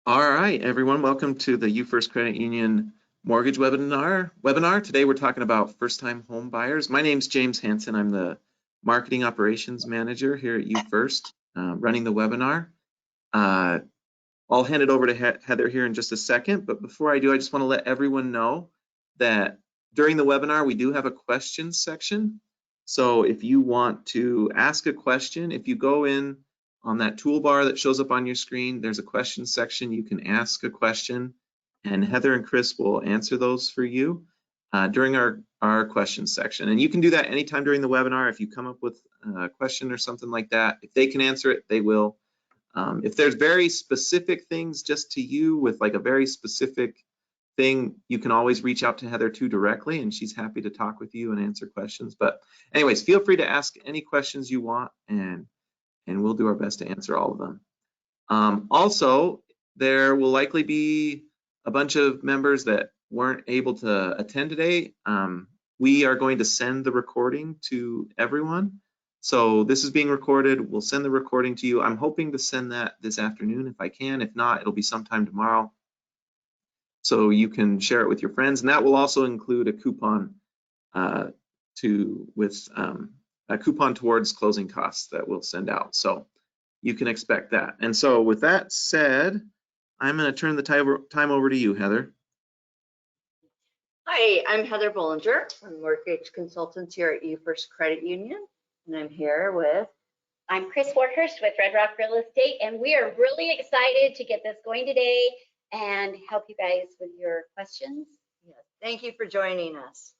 All right, everyone, welcome to the UFirst Credit Union mortgage webinar. Today we're talking about first-time home buyers. My name's James Hanson. I'm the marketing operations manager here at UFirst, running the webinar. I'll hand it over to Heather here in just a second, but before I do, I just want to let everyone know that during the webinar we do have a questions section. So if you want to ask a question, if you go in on that toolbar that shows up on your screen, there's a questions section. You can ask a question, and Heather and Chris will answer those for you during our questions section. And you can do that anytime during the webinar. If you come up with a question or something like that, if they can answer it, they will. If there's very specific things just to you with like a very specific thing, you can always reach out to Heather too directly, and she's happy to talk with you and answer questions. But anyways, feel free to ask any questions you want, and we'll do our best to answer all of them. Also, there will likely be a bunch of members that weren't able to attend today. We are going to send the recording to everyone. So this is being recorded. We'll send the recording to you. I'm hoping to send that this afternoon if I can. If not, it'll be sometime tomorrow. So you can share it with your friends. And that will also include a coupon a coupon towards closing costs that we'll send out. So you can expect that. And so with that said, I'm going to turn the time over to you, Heather. Hi, I'm Heather Bollinger. I'm mortgage consultant here at UFirst Credit Union, and I'm here with... I'm Chris Warhurst with Red Rock Real Estate, and we are really excited to get this going today and help you guys with your questions. Yes, thank you for joining us.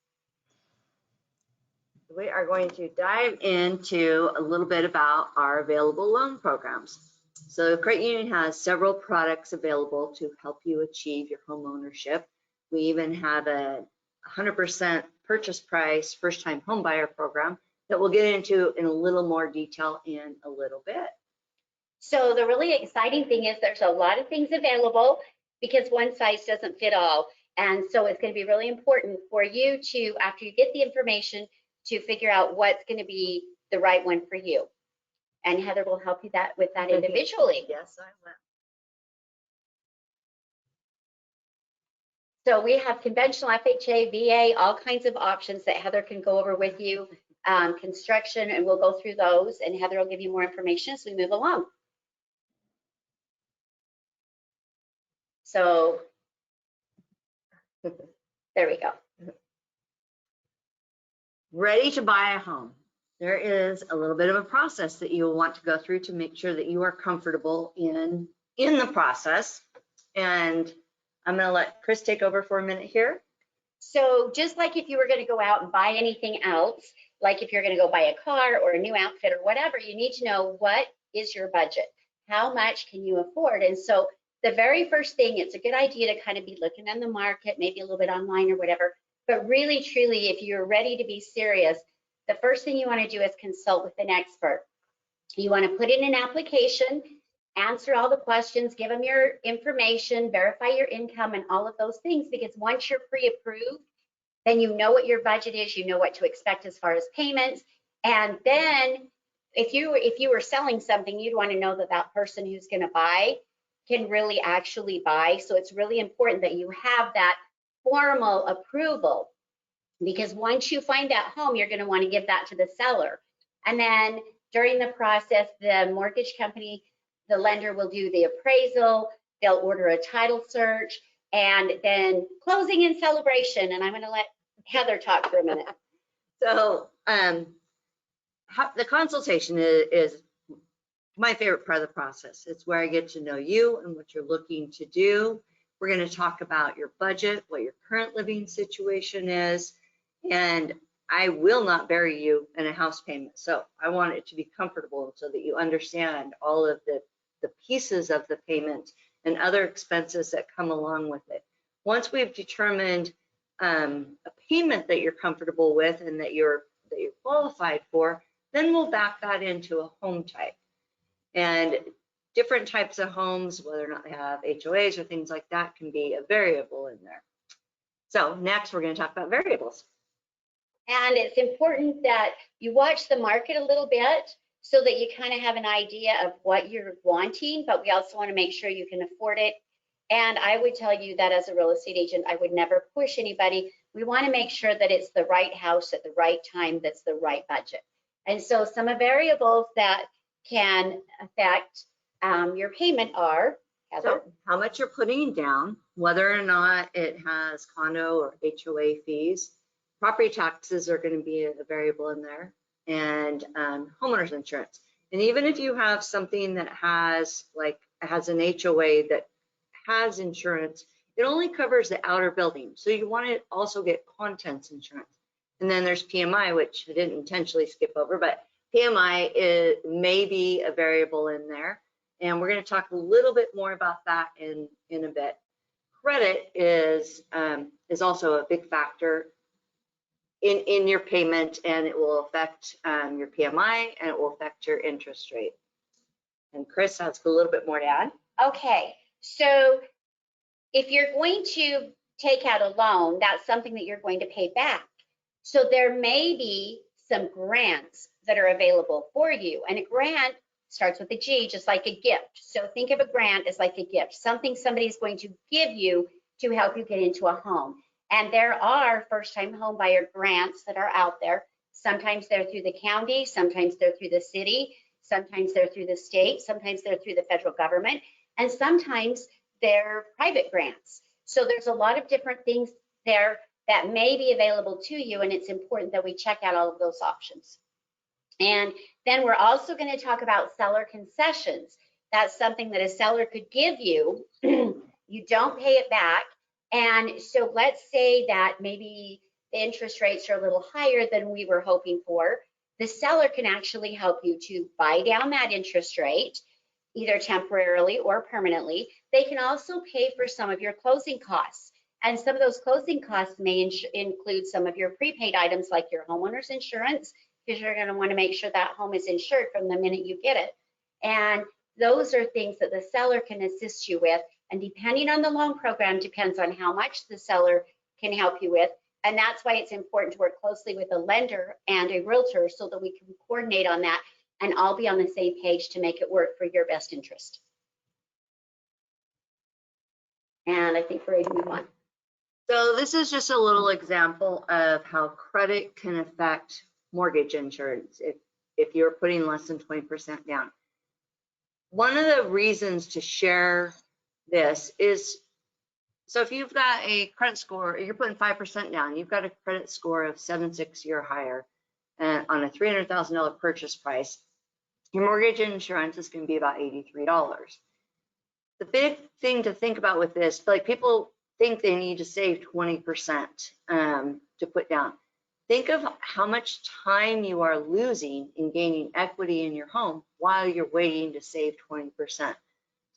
We are going to dive into a little bit about our available loan programs. So Credit Union has several products available to help you achieve your home ownership. We even have a 100% purchase price first-time home buyer program that we'll get into in a little more detail in a little bit. So the really exciting thing is there's a lot of things available because one size doesn't fit all. And so it's going to be really important for you to, after you get the information, to figure out what's going to be the right one for you. And Heather will help you with that individually. Yes, I will. So we have conventional FHA, VA, all kinds of options that Heather can go over with you. Construction, and we'll go through those, and Heather will give you more information as we move along. So there we go. Ready to buy a home. There is a little bit of a process that you will want to go through to make sure that you are comfortable in the process. And I'm going to let Chris take over for a minute here. So just like if you were going to go out and buy anything else, like if you're going to go buy a car or a new outfit or whatever, you need to know what is your budget? How much can you afford? And so the very first thing, it's a good idea to kind of be looking on the market, maybe a little bit online or whatever. But really, truly, if you're ready to be serious, the first thing you want to do is consult with an expert. You want to put in an application, answer all the questions, give them your information, verify your income and all of those things, because once you're pre-approved, then you know what your budget is, you know what to expect as far as payments. And then if you were selling something, you'd want to know that that person who's going to buy can really actually buy. So it's really important that you have that formal approval, because once you find that home, you're going to want to give that to the seller. And then during the process, the mortgage company, the lender will do the appraisal, they'll order a title search, and then closing and celebration. And I'm going to let Heather talk for a minute. So the consultation is my favorite part of the process. It's where I get to know you and what you're looking to do. We're going to talk about your budget, what your current living situation is, and I will not bury you in a house payment. So I want it to be comfortable so that you understand all of the pieces of the payment and other expenses that come along with it. Once we've determined a payment that you're comfortable with and that you're qualified for, then we'll back that into a home type. And different types of homes, whether or not they have HOAs or things like that, can be a variable in there. So next we're going to talk about variables. And it's important that you watch the market a little bit so that you kind of have an idea of what you're wanting, but we also want to make sure you can afford it And I would tell you that as a real estate agent, I would never push anybody. We want to make sure that it's the right house at the right time, that's the right budget. And so some of variables that can affect your payment are, Heather? So how much you're putting down, whether or not it has condo or HOA fees, property taxes are going to be a variable in there, and homeowners insurance. And even if you have something that has an HOA that has insurance, it only covers the outer building. So you want to also get contents insurance. And then there's PMI, which I didn't intentionally skip over, but PMI may be a variable in there. And we're going to talk a little bit more about that in a bit. Credit is also a big factor in your payment, and it will affect your PMI, and it will affect your interest rate. And Chris has a little bit more to add. Okay, so if you're going to take out a loan, that's something that you're going to pay back. So there may be some grants that are available for you, and a grant starts with a G, just like a gift. So think of a grant as like a gift, something somebody's going to give you to help you get into a home. And there are first-time home buyer grants that are out there. Sometimes they're through the county, sometimes they're through the city, sometimes they're through the state, sometimes they're through the federal government, and sometimes they're private grants. So there's a lot of different things there that may be available to you, and it's important that we check out all of those options. And then we're also going to talk about seller concessions. That's something that a seller could give you. You don't pay it back. And so let's say that maybe the interest rates are a little higher than we were hoping for. The seller can actually help you to buy down that interest rate, either temporarily or permanently. They can also pay for some of your closing costs. And some of those closing costs may include some of your prepaid items like your homeowner's insurance, because you're going to want to make sure that home is insured from the minute you get it. And those are things that the seller can assist you with. And depending on the loan program, depends on how much the seller can help you with. And that's why it's important to work closely with a lender and a realtor so that we can coordinate on that and all be on the same page to make it work for your best interest. And I think we're ready to move on. So this is just a little example of how credit can affect mortgage insurance if you're putting less than 20% down. One of the reasons to share this is, so if you've got a credit score, you're putting 5% down, you've got a credit score of 760 or higher, and on a $300,000 purchase price, your mortgage insurance is going to be about $83. The big thing to think about with this, like people think they need to save 20% to put down. Think of how much time you are losing in gaining equity in your home while you're waiting to save 20%.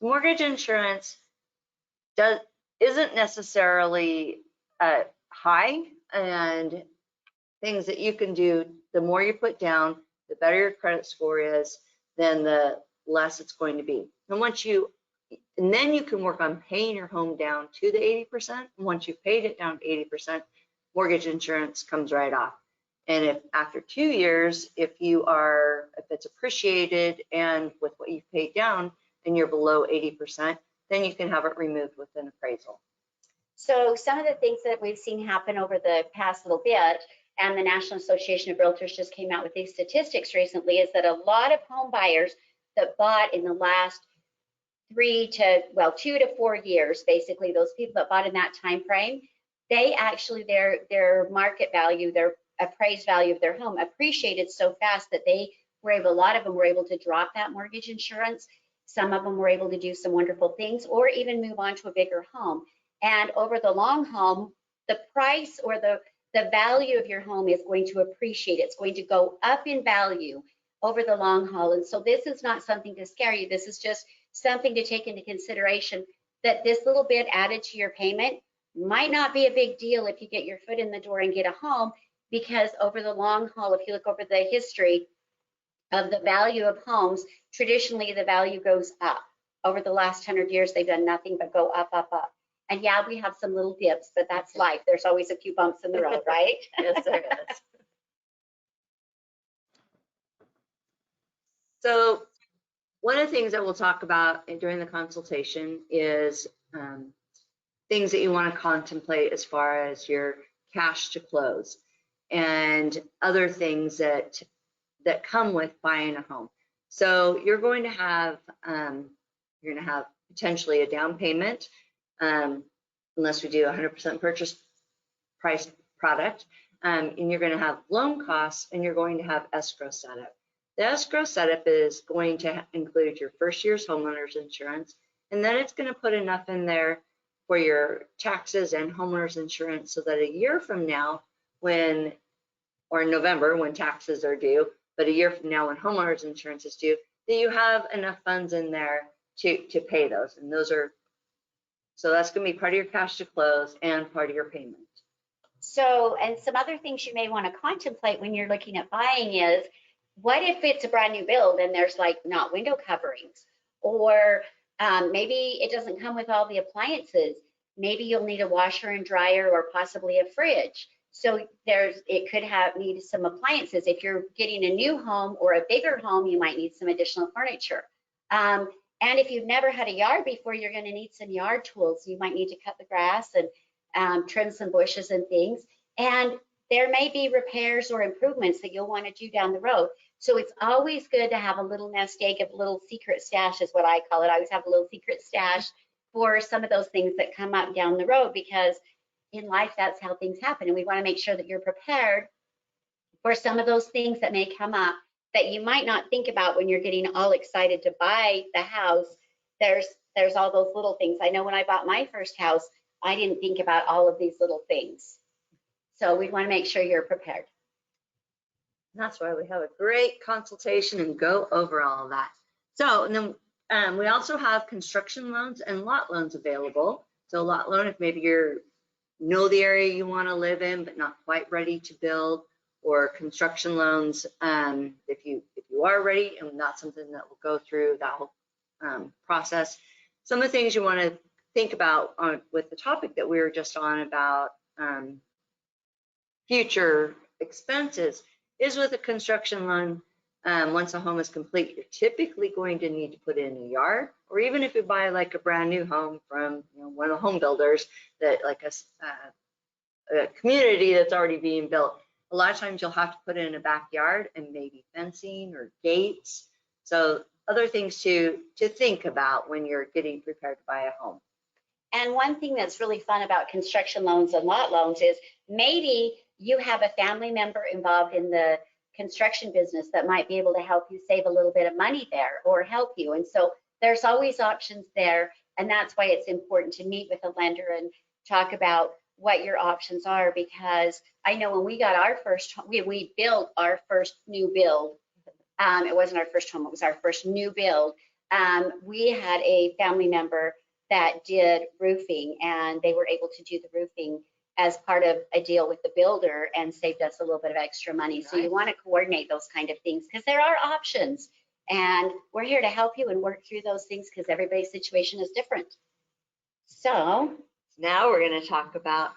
Mortgage insurance isn't necessarily high, and things that you can do, the more you put down, the better your credit score is, then the less it's going to be. And then you can work on paying your home down to the 80%. And once you've paid it down to 80%, mortgage insurance comes right off. And if after 2 years, if it's appreciated and with what you've paid down and you're below 80%, then you can have it removed with an appraisal. So some of the things that we've seen happen over the past little bit, and the National Association of Realtors just came out with these statistics recently, is that a lot of home buyers that bought in the last 2 to 4 years, basically those people that bought in that time frame, they actually, their market value, their appraised value of their home appreciated so fast that a lot of them were able to drop that mortgage insurance. Some of them were able to do some wonderful things or even move on to a bigger home. And over the long haul, the price or the value of your home is going to appreciate. It's going to go up in value over the long haul. And so this is not something to scare you. This is just something to take into consideration, that this little bit added to your payment might not be a big deal if you get your foot in the door and get a home, because over the long haul, if you look over the history of the value of homes, traditionally the value goes up. Over the last 100 years, they've done nothing but go up, up, up. And yeah, we have some little dips, but that's life. There's always a few bumps in the road, right? Yes, there is. So one of the things that we'll talk about during the consultation is things that you want to contemplate as far as your cash to close and other things that come with buying a home. So you're going to have potentially a down payment, unless we do 100% purchase price product, and you're going to have loan costs, and you're going to have escrow setup. The escrow setup is going to include your first year's homeowners insurance, and then it's going to put enough in there for your taxes and homeowners insurance so that a year from now, or in November when taxes are due, but a year from now when homeowners insurance is due, that you have enough funds in there to pay those. And so that's going to be part of your cash to close and part of your payment. So, and some other things you may want to contemplate when you're looking at buying is, what if it's a brand new build and there's like not window coverings, or maybe it doesn't come with all the appliances. Maybe you'll need a washer and dryer or possibly a fridge. So it could need some appliances. If you're getting a new home or a bigger home, you might need some additional furniture. And if you've never had a yard before, you're going to need some yard tools. You might need to cut the grass and trim some bushes and things. And there may be repairs or improvements that you'll want to do down the road. So it's always good to have a little nest egg, a little secret stash is what I call it. I always have a little secret stash for some of those things that come up down the road, because in life, that's how things happen. And we want to make sure that you're prepared for some of those things that may come up that you might not think about when you're getting all excited to buy the house. There's all those little things. I know when I bought my first house, I didn't think about all of these little things. So we want to make sure you're prepared. And that's why we have a great consultation and go over all of that. So, and then we also have construction loans and lot loans available. So lot loan, if maybe you know the area you want to live in, but not quite ready to build, or construction loans, if you are ready, and that's something that will go through that whole process. Some of the things you want to think about with the topic that we were just on about future expenses is with a construction loan. Once a home is complete, you're typically going to need to put in a yard, or even if you buy like a brand new home from one of the home builders, that like a community that's already being built, a lot of times you'll have to put in a backyard and maybe fencing or gates. So other things to think about when you're getting prepared to buy a home. And one thing that's really fun about construction loans and lot loans is maybe you have a family member involved in the construction business that might be able to help you save a little bit of money there or help you. And so there's always options there. And that's why it's important to meet with a lender and talk about what your options are, because I know when we got our first home, we built our first new build. It wasn't our first home, it was our first new build. We had a family member that did roofing, and they were able to do the roofing as part of a deal with the builder and saved us a little bit of extra money. So you want to coordinate those kind of things because there are options, and we're here to help you and work through those things because everybody's situation is different. So now we're going to talk about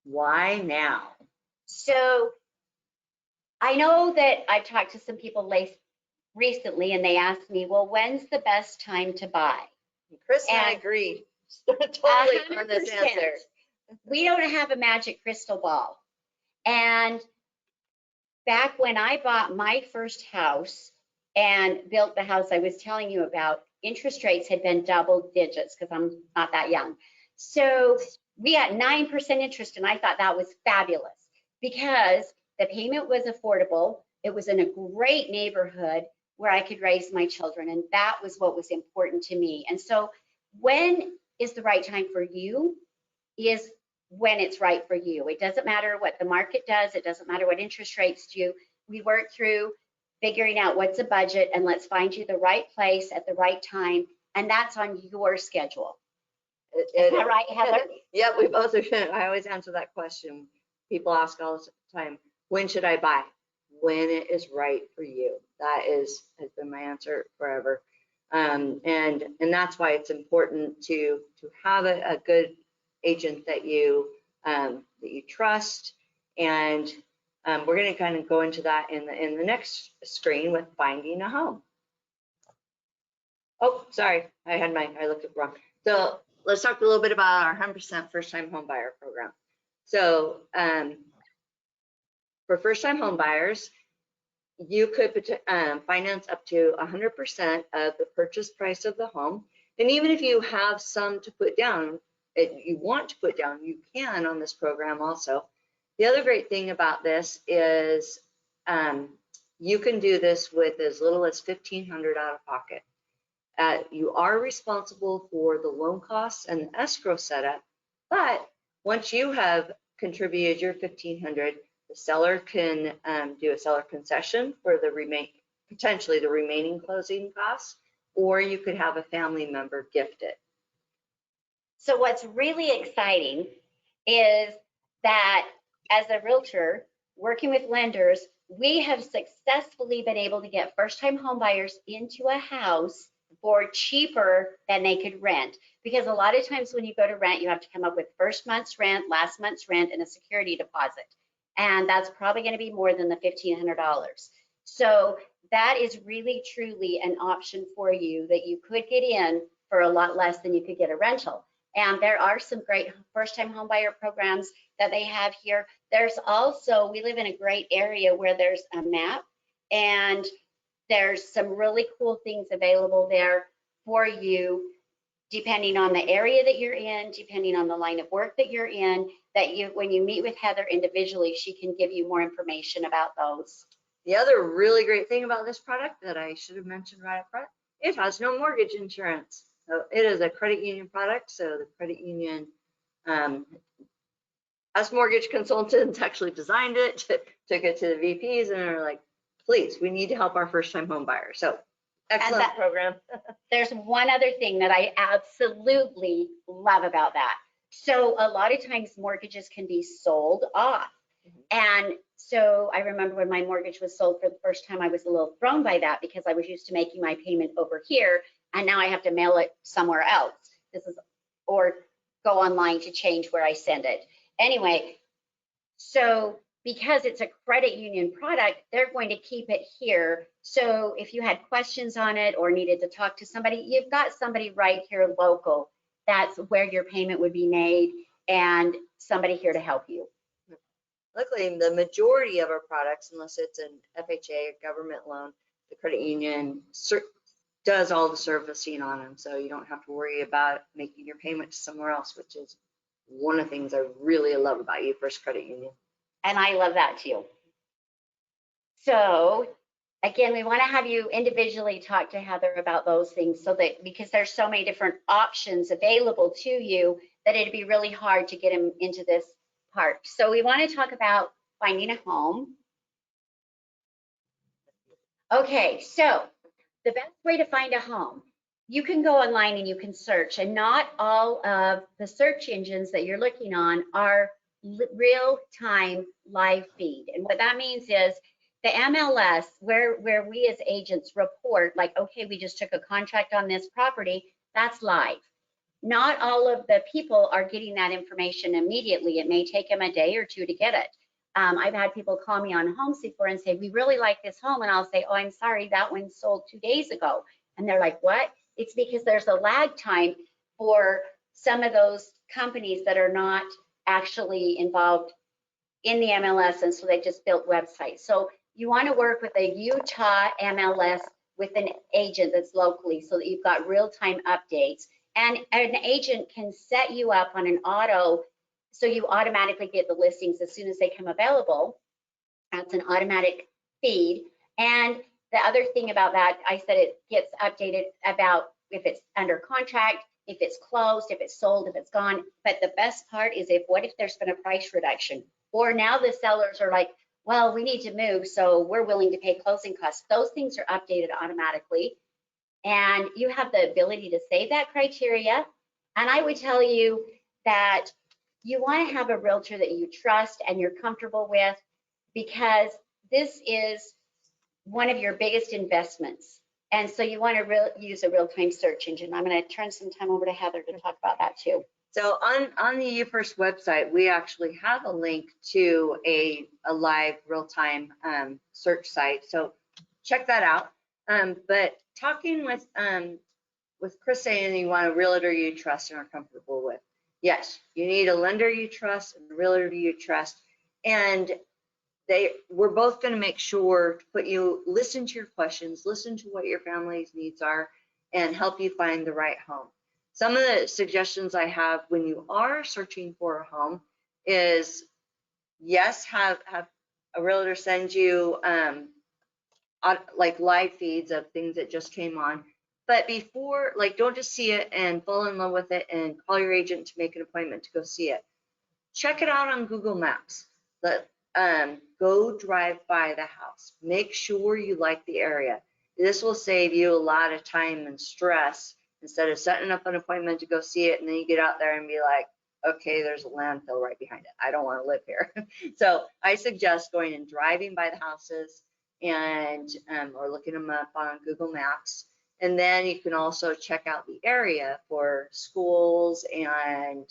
why now. So I know that I've talked to some people recently, and they asked me, well, when's the best time to buy? Chris and I agree totally on this answer. We don't have a magic crystal ball. And back when I bought my first house and built the house I was telling you about, interest rates had been double digits because I'm not that young. So we had 9% interest, and I thought that was fabulous because the payment was affordable. It was in a great neighborhood where I could raise my children, and that was what was important to me. And so when is the right time for you is when it's right for you. It doesn't matter what the market does. It doesn't matter what interest rates do. We work through figuring out what's a budget, and let's find you the right place at the right time, and that's on your schedule. Is that right, Heather? Yeah, we both are. I always answer that question. People ask all the time, when should I buy? When it is right for you. That has been my answer forever. And that's why it's important to have a good agent that you trust. And we're going to kind of go into that in the next screen with finding a home. Oh, sorry, I looked at wrong. So let's talk a little bit about our 100% first-time home buyer program. So for first-time home buyers, you could finance up to 100% of the purchase price of the home. And even if you have some to put down, you want to put down, you can on this program also. The other great thing about this is you can do this with as little as $1,500 out of pocket. You are responsible for the loan costs and the escrow setup, but once you have contributed your $1,500, the seller can do a seller concession for the potentially the remaining closing costs, or you could have a family member gift it. So what's really exciting is that as a realtor working with lenders, we have successfully been able to get first-time home buyers into a house for cheaper than they could rent. Because a lot of times when you go to rent, you have to come up with first month's rent, last month's rent, and a security deposit. And that's probably going to be more than the $1,500. So that is really, truly an option for you that you could get in for a lot less than you could get a rental. And there are some great first-time homebuyer programs that they have here. There's also, we live in a great area where there's a map, and there's some really cool things available there for you, depending on the area that you're in, depending on the line of work that you're in, that you, when you meet with Heather individually, she can give you more information about those. The other really great thing about this product that I should have mentioned right up front, it has no mortgage insurance. So it is a credit union product. So the credit union, us mortgage consultants actually designed it, took it to the VPs, and are like, please, we need to help our first-time home buyers. So excellent program. There's one other thing that I absolutely love about that. So a lot of times mortgages can be sold off. And so I remember when my mortgage was sold for the first time, I was a little thrown by that because I was used to making my payment over here, and now I have to mail it somewhere else. Or go online to change where I send it. Anyway, so because it's a credit union product, they're going to keep it here. So if you had questions on it or needed to talk to somebody, you've got somebody right here local. That's where your payment would be made, and somebody here to help you. Luckily, the majority of our products, unless it's an FHA, a government loan, the credit union does all the servicing on them. So you don't have to worry about making your payment to somewhere else, which is one of the things I really love about UFirst Credit Union. And I love that too. So again, we want to have you individually talk to Heather about those things, so that, because there's so many different options available to you, that it'd be really hard to get them into this part. So we want to talk about finding a home. Okay, so the best way to find a home, you can go online and you can search, and not all of the search engines that you're looking on are real-time live feed. And what that means is the MLS, where we as agents report, like, okay, we just took a contract on this property, that's live. Not all of the people are getting that information immediately. It may take them a day or two to get it. I've had people call me on homes before and say, we really like this home. And I'll say, oh, I'm sorry, that one sold 2 days ago. And they're like, what? It's because there's a lag time for some of those companies that are not actually involved in the MLS, and so they just built websites. So you want to work with a Utah MLS with an agent that's locally, so that you've got real-time updates. And an agent can set you up on an auto, so you automatically get the listings as soon as they come available. That's an automatic feed. And the other thing about that, I said it gets updated about if it's under contract, if it's closed, if it's sold, if it's gone. But the best part is, what if there's been a price reduction? Or now the sellers are like, well, we need to move, so we're willing to pay closing costs. Those things are updated automatically. And you have the ability to save that criteria. And I would tell you that you want to have a realtor that you trust and you're comfortable with, because this is one of your biggest investments. And so you want to use a real-time search engine. I'm going to turn some time over to Heather to talk about that too. So on the UFirst website, we actually have a link to a live real-time search site. So check that out. But talking with with Chris saying you want a realtor you trust and are comfortable with. Yes, you need a lender you trust and a realtor you trust. And we're both going to make sure to listen to your questions, listen to what your family's needs are, and help you find the right home. Some of the suggestions I have when you are searching for a home is, yes, have a realtor send you like live feeds of things that just came on. But before, like, don't just see it and fall in love with it and call your agent to make an appointment to go see it. Check it out on Google Maps. Go drive by the house. Make sure you like the area. This will save you a lot of time and stress instead of setting up an appointment to go see it and then you get out there and be like, okay, there's a landfill right behind it. I don't want to live here. So I suggest going and driving by the houses and or looking them up on Google Maps. And then you can also check out the area for schools and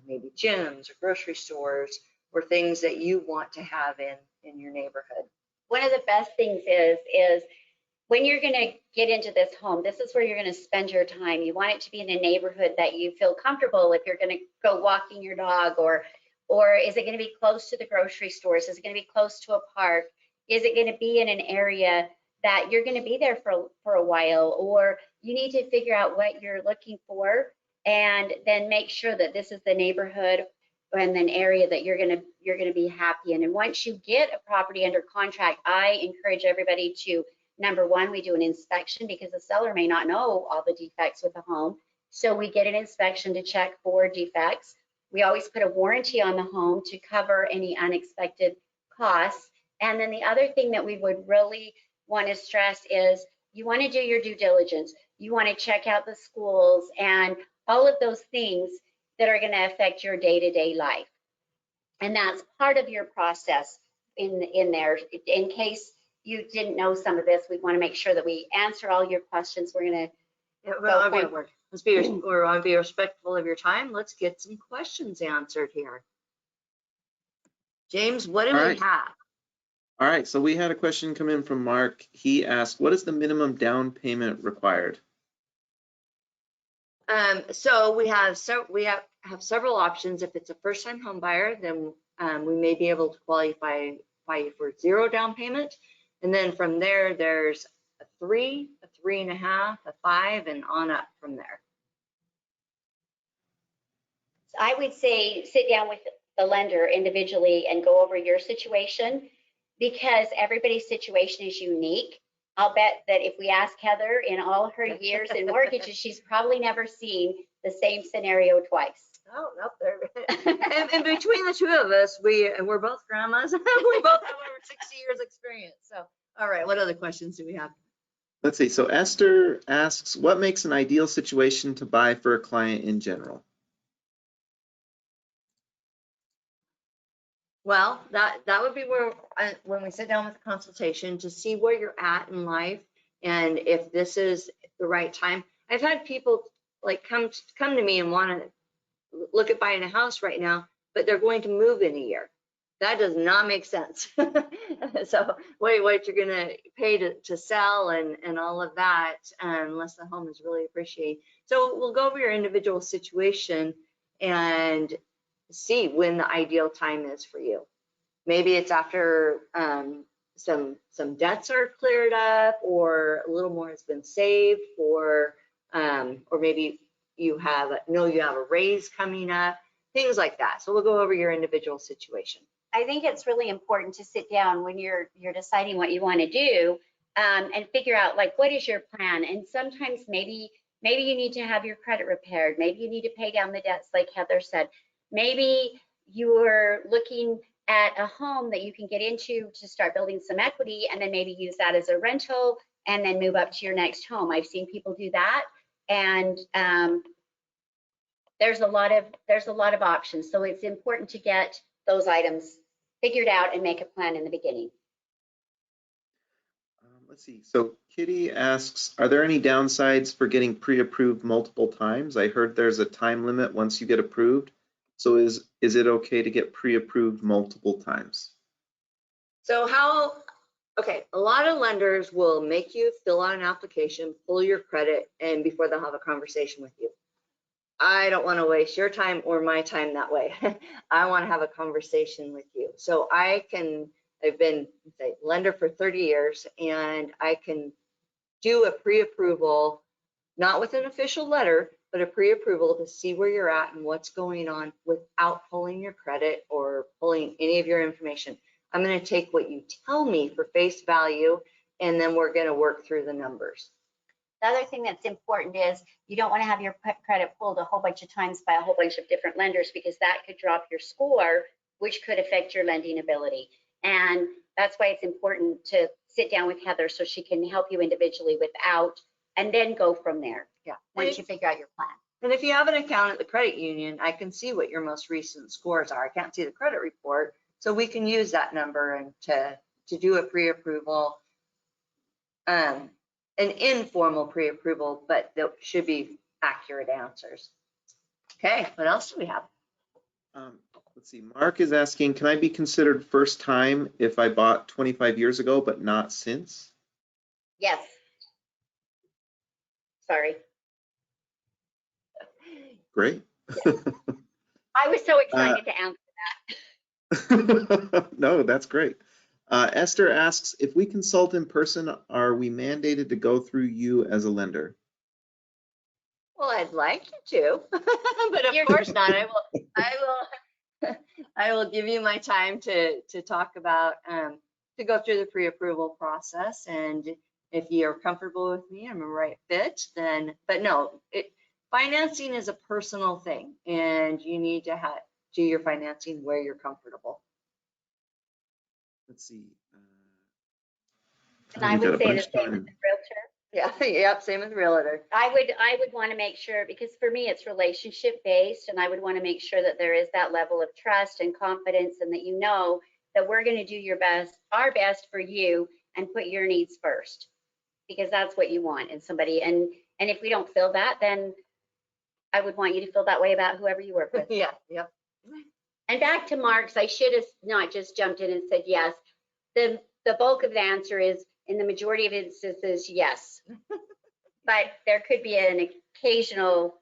maybe gyms or grocery stores or things that you want to have in your neighborhood. One of the best things is when you're going to get into this home, this is where you're going to spend your time. You want it to be in a neighborhood that you feel comfortable if you're going to go walking your dog, or is it going to be close to the grocery stores? Is it going to be close to a park? Is it going to be in an area that you're going to be there for a while? Or you need to figure out what you're looking for and then make sure that this is the neighborhood and an area that you're going to be happy in. And once you get a property under contract, I encourage everybody to, number one, we do an inspection because the seller may not know all the defects with the home. So we get an inspection to check for defects. We always put a warranty on the home to cover any unexpected costs. And then the other thing that we would really want to stress is you want to do your due diligence. You want to check out the schools and all of those things that are going to affect your day-to-day life. And that's part of your process in there. In case you didn't know some of this, we want to make sure that we answer all your questions. We're going to want to be respectful of your time. Let's get some questions answered here. James, what do we have? All right, so we had a question come in from Mark. He asked, what is the minimum down payment required? So we have several options. If it's a first-time home buyer, then we may be able to qualify you for 0 down payment. And then from there, there's a 3, a 3.5, a 5, and on up from there. I would say sit down with the lender individually and go over your situation, because everybody's situation is unique. I'll bet that if we ask Heather in all her years in mortgages, she's probably never seen the same scenario twice. Oh, no, and between the two of us, we're both grandmas. We both have over 60 years experience. So, all right, what other questions do we have? Let's see. So Esther asks, what makes an ideal situation to buy for a client in general? Well, that would be where when we sit down with the consultation to see where you're at in life and if this is the right time. I've had people like come to me and want to look at buying a house right now, but they're going to move in a year. That does not make sense. So what you're going to pay to sell and all of that, unless the home is really appreciated. So we'll go over your individual situation and see when the ideal time is for you. Maybe it's after some debts are cleared up, or a little more has been saved, or maybe you have a raise coming up, things like that. So we'll go over your individual situation. I think it's really important to sit down when you're deciding what you want to do and figure out, like, what is your plan? And sometimes maybe you need to have your credit repaired. Maybe you need to pay down the debts, like Heather said. Maybe you're looking at a home that you can get into to start building some equity, and then maybe use that as a rental and then move up to your next home. I've seen people do that, and there's a lot of options. So it's important to get those items figured out and make a plan in the beginning. Let's see. So Kitty asks, are there any downsides for getting pre-approved multiple times? I heard there's a time limit once you get approved. So is it okay to get pre-approved multiple times? So how Okay, a lot of lenders will make you fill out an application, pull your credit, and before they'll have a conversation with you. I don't want to waste your time or my time that way. I want to have a conversation with you. So I've been say lender for 30 years, and I can do a pre-approval, not with an official letter, but a pre-approval to see where you're at and what's going on without pulling your credit or pulling any of your information. I'm going to take what you tell me for face value, and then we're going to work through the numbers. The other thing that's important is you don't want to have your credit pulled a whole bunch of times by a whole bunch of different lenders, because that could drop your score, which could affect your lending ability. And that's why it's important to sit down with Heather so she can help you individually without, and then go from there. Yeah. Once you figure out your plan. And if you have an account at the credit union, I can see what your most recent scores are. I can't see the credit report, so we can use that number and to do a pre-approval, an informal pre-approval, but that should be accurate answers. Okay, what else do we have? Let's see, Mark is asking, can I be considered first time if I bought 25 years ago, but not since? Yes. Sorry. Great. I was so excited to answer. No, that's great. Esther asks, if we consult in person, are we mandated to go through you as a lender? Well, I'd like you to, but of course not. I will give you my time to talk about, to go through the pre-approval process. And if you're comfortable with me, I'm a right fit, then, but no, financing is a personal thing, and you need to do your financing where you're comfortable. Let's see. And I would say the same with the realtor. Yeah, yep, same with realtor. I would want to make sure, because for me it's relationship based, and I would want to make sure that there is that level of trust and confidence, and that you know that we're going to do our best for you, and put your needs first, because that's what you want in somebody. And if we don't feel that, then I would want you to feel that way about whoever you work with. Yeah, yep. And back to Mark's, I should have not just jumped in and said yes. The bulk of the answer is, in the majority of instances, yes. But there could be an occasional,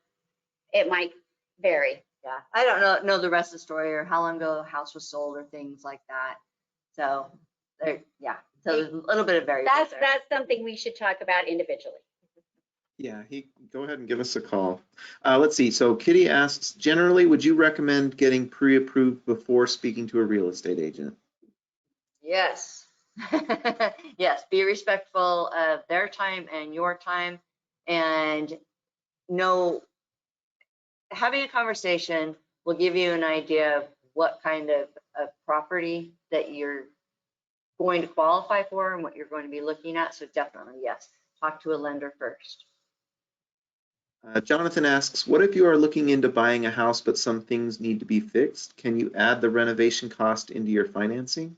it might vary. Yeah, I don't know the rest of the story, or how long ago the house was sold, or things like that. So yeah, so there's a little bit of variability. That's something we should talk about individually. Yeah, go ahead and give us a call. Let's see. So Kitty asks, generally, would you recommend getting pre-approved before speaking to a real estate agent? Yes. Yes, be respectful of their time and your time, and having a conversation will give you an idea of what kind of property that you're going to qualify for and what you're going to be looking at. So definitely, yes, talk to a lender first. Jonathan asks, what if you are looking into buying a house, but some things need to be fixed? Can you add the renovation cost into your financing?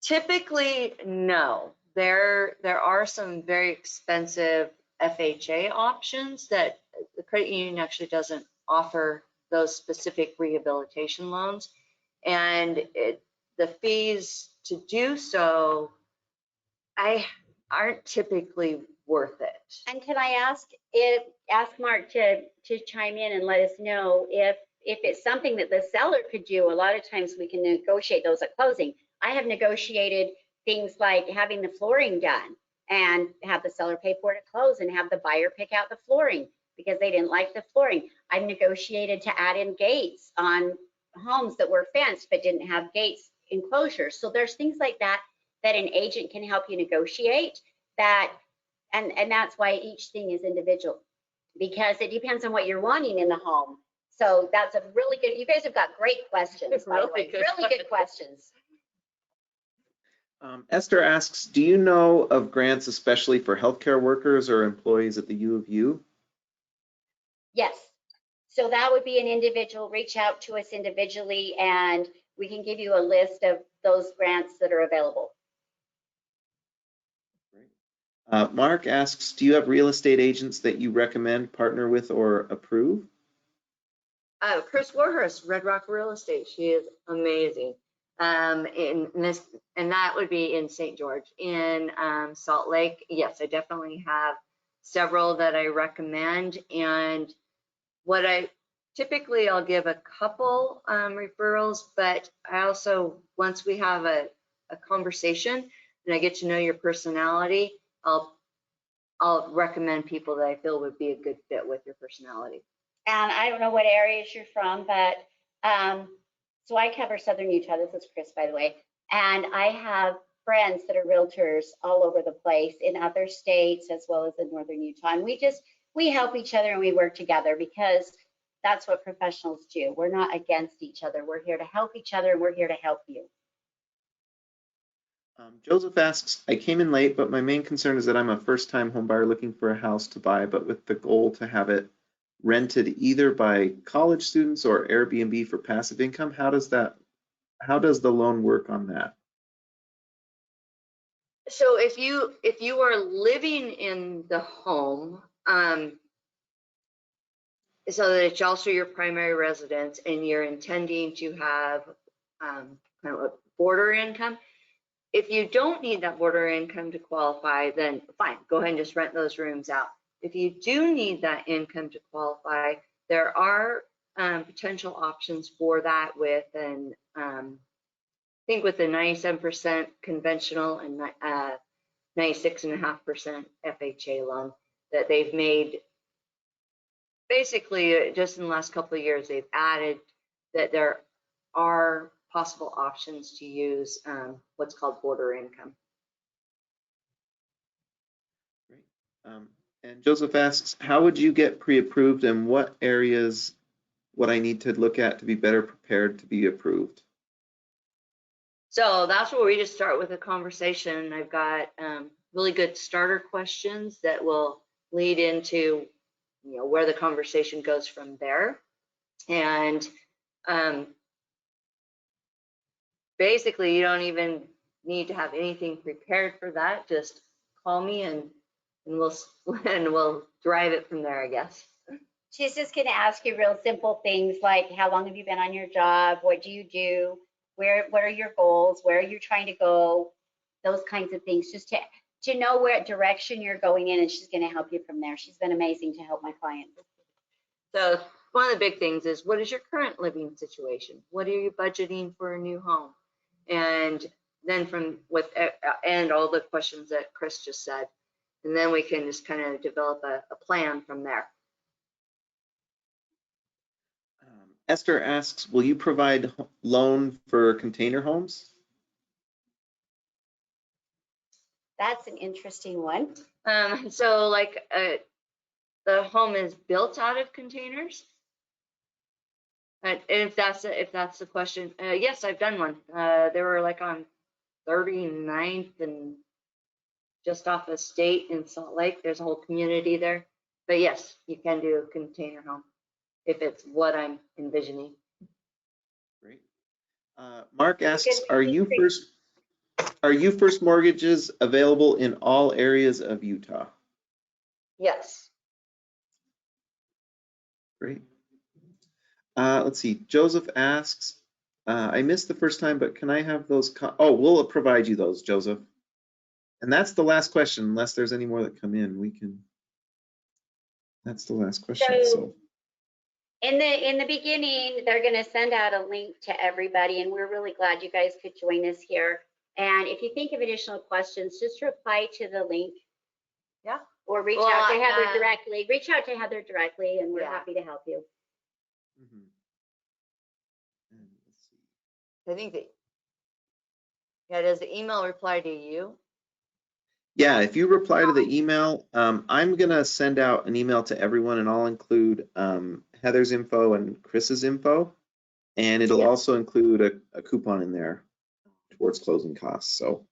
Typically, no. There are some very expensive FHA options that the credit union actually doesn't offer those specific rehabilitation loans. And the fees to do so aren't typically worth it. And can I ask Mark to chime in and let us know if it's something that the seller could do. A lot of times we can negotiate those at closing. I have negotiated things like having the flooring done and have the seller pay for it at close, and have the buyer pick out the flooring because they didn't like the flooring. I've negotiated to add in gates on homes that were fenced but didn't have gates enclosures. So there's things like that that an agent can help you negotiate, that and that's why each thing is individual, because it depends on what you're wanting in the home. So that's a really good, you guys have got great questions, by the way. Really good questions. Esther asks, do you know of grants especially for healthcare workers or employees at the U of U? Yes. So that would be an individual, reach out to us individually, and we can give you a list of those grants that are available. Mark asks, do you have real estate agents that you recommend, partner with, or approve? Chris Warhurst, Red Rock Real Estate. She is amazing. In this, and that would be in St. George. In Salt Lake, yes, I definitely have several that I recommend. And what I typically, I'll give a couple referrals, but I also, once we have a conversation and I get to know your personality, I'll recommend people that I feel would be a good fit with your personality. And I don't know what areas you're from, but so I cover Southern Utah. This is Chris, by the way. And I have friends that are realtors all over the place in other states as well as in Northern Utah. And we help each other and we work together because that's what professionals do. We're not against each other. We're here to help each other and we're here to help you. Joseph asks, I came in late, but my main concern is that I'm a first-time home buyer looking for a house to buy, but with the goal to have it rented either by college students or Airbnb for passive income. How does the loan work on that? So if you are living in the home, so that it's also your primary residence and you're intending to have kind of a border income, if you don't need that border income to qualify, then fine, go ahead and just rent those rooms out. If you do need that income to qualify, there are potential options for that with I think with the 97% conventional and 96.5% FHA loan that they've made. Basically, just in the last couple of years, they've added that there are possible options to use what's called border income. Great. And Joseph asks, how would you get pre-approved and what areas would I need to look at to be better prepared to be approved? So that's where we just start with a conversation. I've got really good starter questions that will lead into where the conversation goes from there. And basically, you don't even need to have anything prepared for that. Just call me and we'll drive it from there, I guess. She's just going to ask you real simple things like how long have you been on your job? What do you do? What are your goals? Where are you trying to go? Those kinds of things, just to know what direction you're going in, and she's going to help you from there. She's been amazing to help my clients. So one of the big things is, what is your current living situation? What are you budgeting for a new home? And then and all the questions that Chris just said, and then we can just kind of develop a plan from there. Esther asks, will you provide loan for container homes? That's an interesting one. So like the home is built out of containers? And if that's the question, yes, I've done one. They were like on 39th and just off of State in Salt Lake. There's a whole community there. But yes, you can do a container home if it's what I'm envisioning. Great. Mark asks, are you first mortgages available in all areas of Utah? Yes. Great. Let's see. Joseph asks, I missed the first time, but can I have those? We'll provide you those, Joseph. And that's the last question, unless there's any more that come in. That's the last question. So. In the beginning, they're going to send out a link to everybody, and we're really glad you guys could join us here. And if you think of additional questions, just reply to the link. Yeah. Or reach out to Heather directly. Reach out to Heather directly, and we're happy to help you. Mm-hmm. Let's see. I think does the email reply to you? Yeah, if you reply to the email, I'm going to send out an email to everyone, and I'll include Heather's info and Chris's info, and it'll also include a coupon in there towards closing costs. So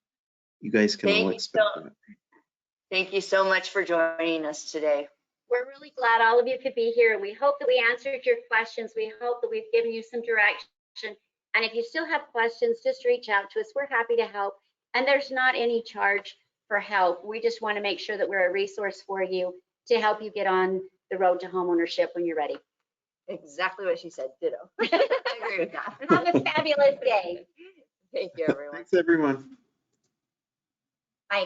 you guys can all expect that. Thank you so much for joining us today. We're really glad all of you could be here. We hope that we answered your questions. We hope that we've given you some direction. And if you still have questions, just reach out to us. We're happy to help. And there's not any charge for help. We just want to make sure that we're a resource for you to help you get on the road to homeownership when you're ready. Exactly what she said, ditto. I agree with that. Have a fabulous day. Thank you, everyone. Thanks, everyone. I I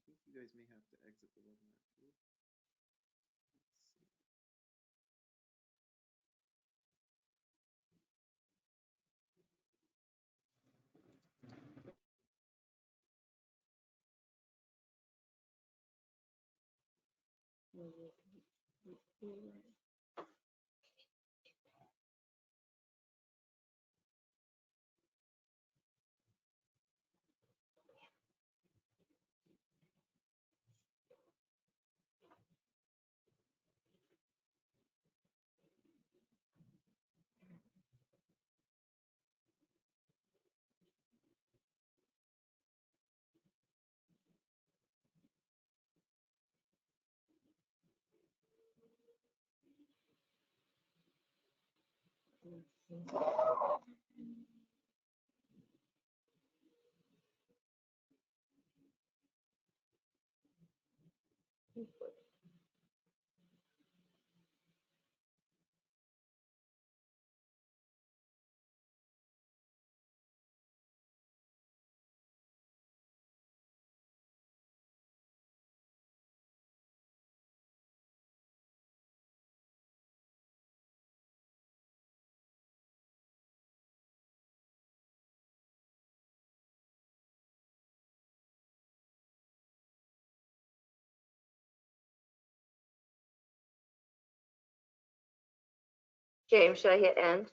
think you guys may have to exit the webinar too. Let's see. James, should I hit end?